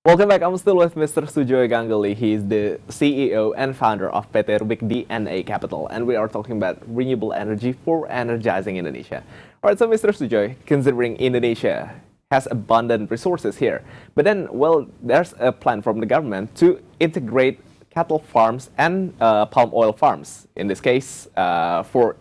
Welcome back. I'm still with Mr. Sujoy Ganguly. He's the CEO and founder of PT Rubik DNA Capital, and we are talking about renewable energy for energizing Indonesia. All right, so Mr. Sujoy, considering Indonesia has abundant resources here, but then, well, there's a plan from the government to integrate cattle farms and palm oil farms, in this case, for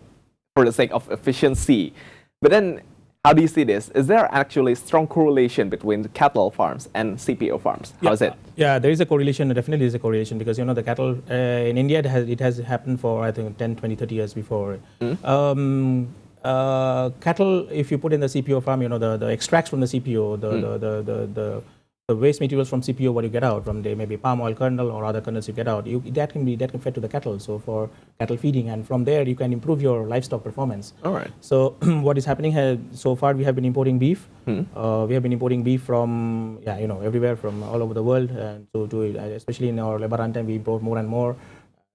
the sake of efficiency. But then, how do you see this? Is there actually strong correlation between the cattle farms and CPO farms? How is it? Yeah, there is a correlation. Definitely is a correlation because the cattle in India it has happened for I think 10, 20, 30 years before. Cattle, if you put in the CPO farm, the extracts from the CPO, the waste materials from CPO, what you get out from maybe palm oil kernel or other kernels you get out, that can fed to the cattle. So for cattle feeding, and from there you can improve your livestock performance. All right. So what is happening here so far? We have been importing beef. We have been importing beef from everywhere, from all over the world, and especially in our Lebaran time we import more and more.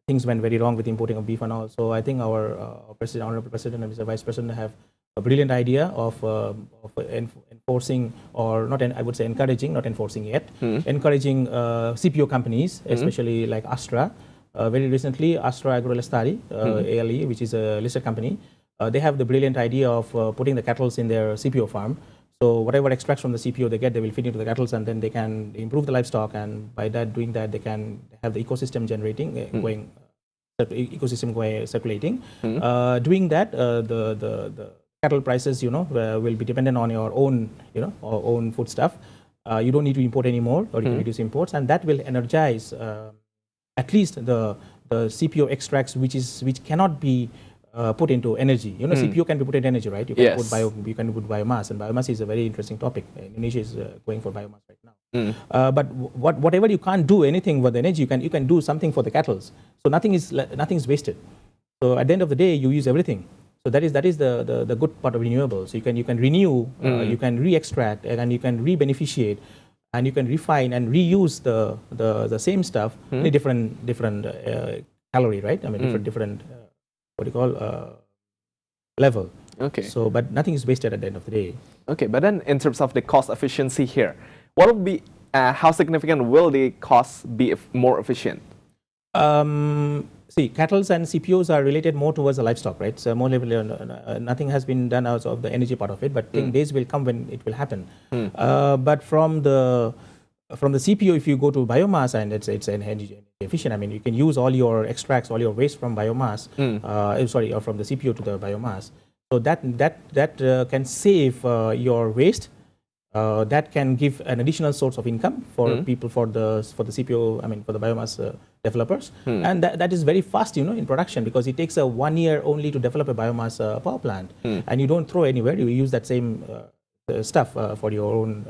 Things went very wrong with importing of beef and all. So I think our Honorable President and Mr. Vice President have a brilliant idea of enforcing, or not, I would say encouraging, not enforcing yet, encouraging CPO companies, especially like Astra. Very recently, Astra Agrolestari, ALE, which is a listed company, they have the brilliant idea of putting the cattle in their CPO farm. So whatever extracts from the CPO they get, they will feed into the cattle, and then they can improve the livestock, and by doing that, they can have the ecosystem generating, circulating. Doing that, the cattle prices, will be dependent on your own, own food stuff. You don't need to import anymore, or you can reduce imports, and that will energize at least the CPO extracts, which cannot be put into energy. CPO can be put into energy, right? You can put biomass, and biomass is a very interesting topic. Indonesia is going for biomass right now. But whatever you can't do anything with energy, you can do something for the cattle. So nothing is wasted. So at the end of the day, you use everything. So that is the good part of renewables. So you can renew, you can re-extract, and you can re-beneficiate, and you can refine and reuse the same stuff in a different calorie, right? I mean different what do you call level. Okay. So, but nothing is wasted at the end of the day. Okay, but then in terms of the cost efficiency here, what will be how significant will the costs be more efficient? See, cattle and CPOs are related more towards the livestock, right? So more nothing has been done out of the energy part of it, but I think days will come when it will happen. But from the CPO, if you go to biomass, and it's an energy efficient. I mean, you can use all your extracts, all your waste from biomass. Or from the CPO to the biomass. So that can save your waste. That can give an additional source of income for people, for the CPO. I mean, for the biomass developers, and that is very fast, in production, because it takes 1 year only to develop a biomass power plant, and you don't throw anywhere. You use that same stuff for your own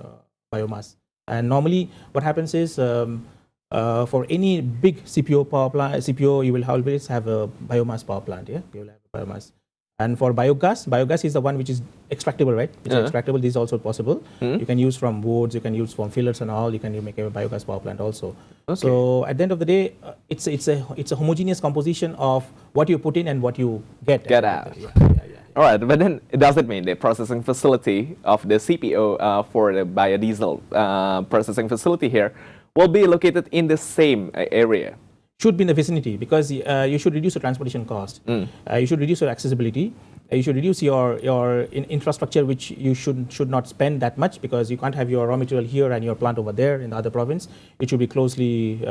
biomass. And normally, what happens is, for any big CPO power plant, you will always have a biomass power plant. Yeah, you will have a biomass. And for biogas is the one which is extractable, right? It's extractable. This is also possible. You can use from woods, you can use from fillers and all. You can make a biogas power plant also. Okay. So at the end of the day, it's a homogeneous composition of what you put in and what you get out. All right, but then does it mean the processing facility of the CPO for the biodiesel processing facility here will be located in the same area? Should be in the vicinity, because you should reduce the transportation cost. You should reduce your accessibility. You should reduce your infrastructure, which you should not spend that much, because you can't have your raw material here and your plant over there in the other province. It should be closely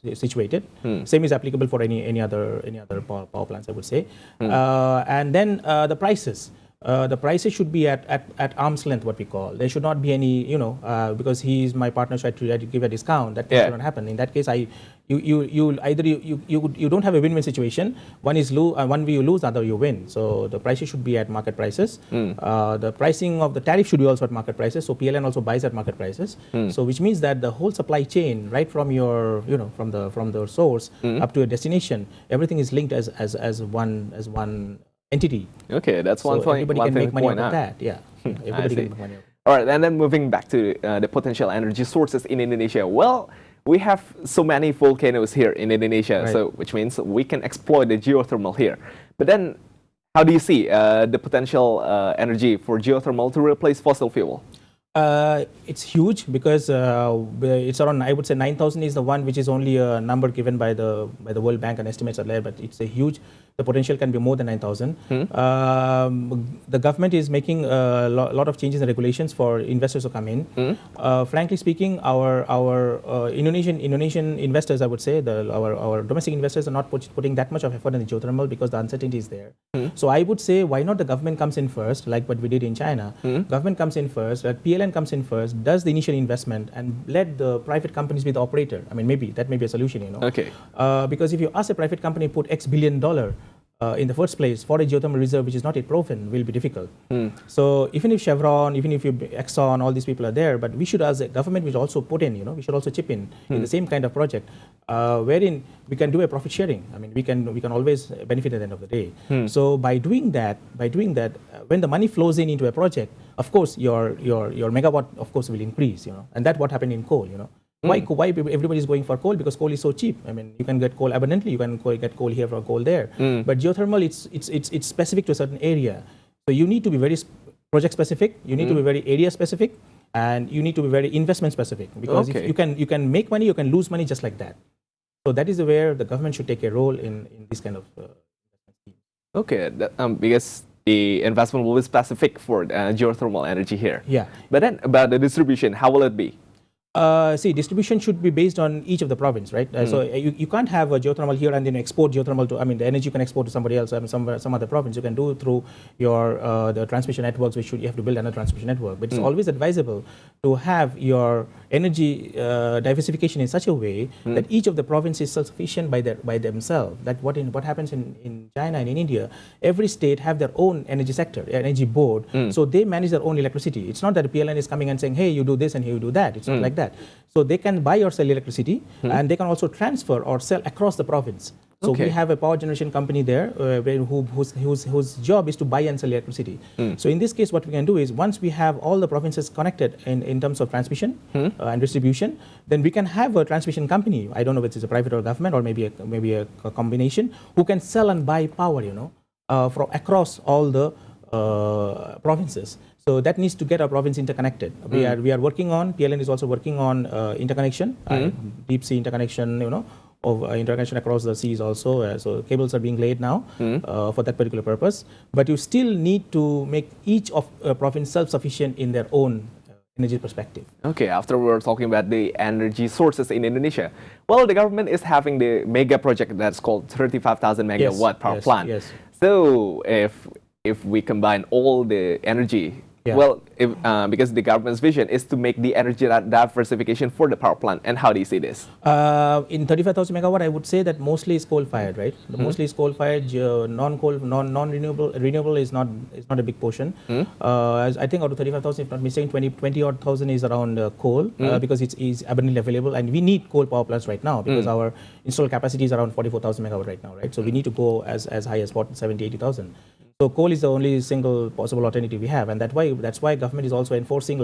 situated. Same is applicable for any other power plants, I would say. And then the prices. The prices should be at arm's length, what we call. There should not be any, because he is my partner, so I had to give a discount. That should not happen. In that case, you don't have a win-win situation. One way you lose, other you win. So the prices should be at market prices. The pricing of the tariff should be also at market prices. So PLN also buys at market prices. So which means that the whole supply chain, right from your, from the source up to a destination, everything is linked as one entity. Okay, that's one point. Everybody can make money out of that. Yeah, everybody can make money out of that. All right, and then moving back to the potential energy sources in Indonesia. Well, we have so many volcanoes here in Indonesia, Right. so which means we can exploit the geothermal here. But then, how do you see the potential energy for geothermal to replace fossil fuel? It's huge because it's around, I would say 9,000 is the one which is only a number given by the World Bank, and estimates are there, but it's a huge, the potential can be more than 9,000. The government is making a lot of changes and regulations for investors to come in. Frankly speaking, our Indonesian investors, I would say, our domestic investors are not putting that much of effort in the geothermal because the uncertainty is there. So I would say, why not the government comes in first, like what we did in China. Government comes in first, PLN comes in first, does the initial investment, and let the private companies be the operator. I mean, maybe that may be a solution, you know. Okay. Because if you ask a private company put X billion dollar in the first place for a geothermal reserve which is not yet proven, will be difficult. So even if Chevron, even if Exxon, all these people are there, but we should, as a government, we should also put in, you know, we should also chip in the same kind of project, wherein we can do a profit sharing. I mean, we can always benefit at the end of the day. So by doing that, when the money flows into a project, of course your megawatt, of course, will increase, you know, and that's what happened in coal, you know. Why everybody is going for coal? Because coal is so cheap. I mean, you can get coal abundantly. You can get coal here or coal there. But geothermal, it's specific to a certain area. So you need to be very project specific. You need to be very area specific, and you need to be very investment specific. Because if you can make money, you can lose money just like that. So that is where the government should take a role in this kind of. Okay, because the investment will be specific for geothermal energy here. Yeah. But then about the distribution, how will it be? See, distribution should be based on each of the province, right? So you can't have a geothermal here and then export geothermal to, I mean, the energy you can export to somebody else, I mean, some other province. You can do through your the transmission networks, which you have to build another transmission network. But it's always advisable to have your energy diversification in such a way that each of the provinces is self-sufficient by themselves. That what happens in China and in India, every state have their own energy sector, energy board. So they manage their own electricity. It's not that the PLN is coming and saying, hey, you do this and you do that. It's not like that. So they can buy or sell electricity, and they can also transfer or sell across the province. So we have a power generation company there whose job is to buy and sell electricity. So in this case, what we can do is, once we have all the provinces connected in terms of transmission and distribution, then we can have a transmission company. I don't know if it's a private or government, or maybe a combination, who can sell and buy power, you know, from across all the provinces. So that needs to get our province interconnected. We are working on, PLN is also working on interconnection, deep sea interconnection, you know, of interconnection across the seas also. So cables are being laid now for that particular purpose. But you still need to make each of province self-sufficient in their own energy perspective. Okay, after we're talking about the energy sources in Indonesia, well, the government is having the mega project that's called 35,000 megawatt power plant. Yes. So if we combine all the energy, well, because the government's vision is to make the energy diversification for the power plant. And how do you see this? In 35,000 megawatt, I would say that mostly is coal-fired, right? Mostly is coal-fired. Non-coal, non-renewable. Renewable is not a big portion. As I think out of 35,000, if not mistaken, 20 odd thousand is around coal, because it is abundantly available, and we need coal power plants right now because our installed capacity is around 44,000 megawatt right now, right? So we need to go as high as 70, 80,000. So coal is the only single possible alternative we have, and that's why government is also enforcing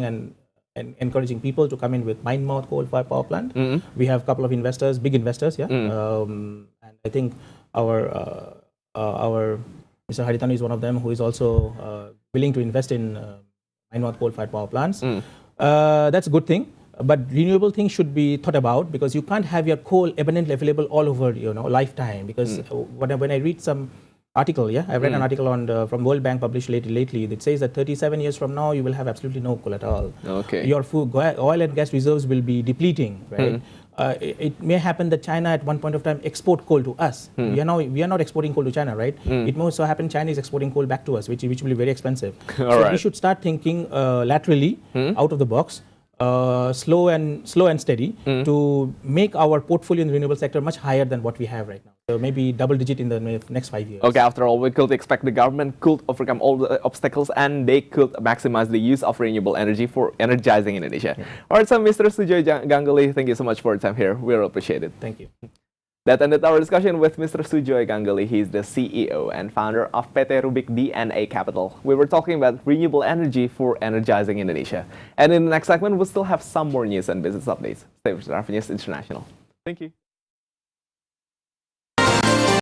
and encouraging people to come in with mine-mouth coal-fired power plant. We have a couple of investors, big investors, and I think our Mr. Haritanu is one of them, who is also willing to invest in mine-mouth coal-fired power plants. That's a good thing. But renewable things should be thought about, because you can't have your coal abundantly available all over, you know, lifetime. Because when I read some article, I read an article on from World Bank published lately. It says that 37 years from now, you will have absolutely no coal at all. Okay. Your oil and gas reserves will be depleting, right? It may happen that China at one point of time export coal to us. We are not exporting coal to China, right? It may also happen China is exporting coal back to us, which will be very expensive. So we should start thinking laterally, out of the box. Slow and steady to make our portfolio in the renewable sector much higher than what we have right now. So maybe double digit in the next 5 years. Okay, after all, we could expect the government could overcome all the obstacles, and they could maximize the use of renewable energy for energizing Indonesia. All right, so Mr. Sujoy Ganguly, thank you so much for your time here. We really appreciate it. Thank you. That ended our discussion with Mr. Sujoy Ganguly. He's the CEO and founder of PT Rubik DNA Capital. We were talking about renewable energy for energizing Indonesia. And in the next segment, we'll still have some more news and business updates. Stay with Revenews International. Thank you.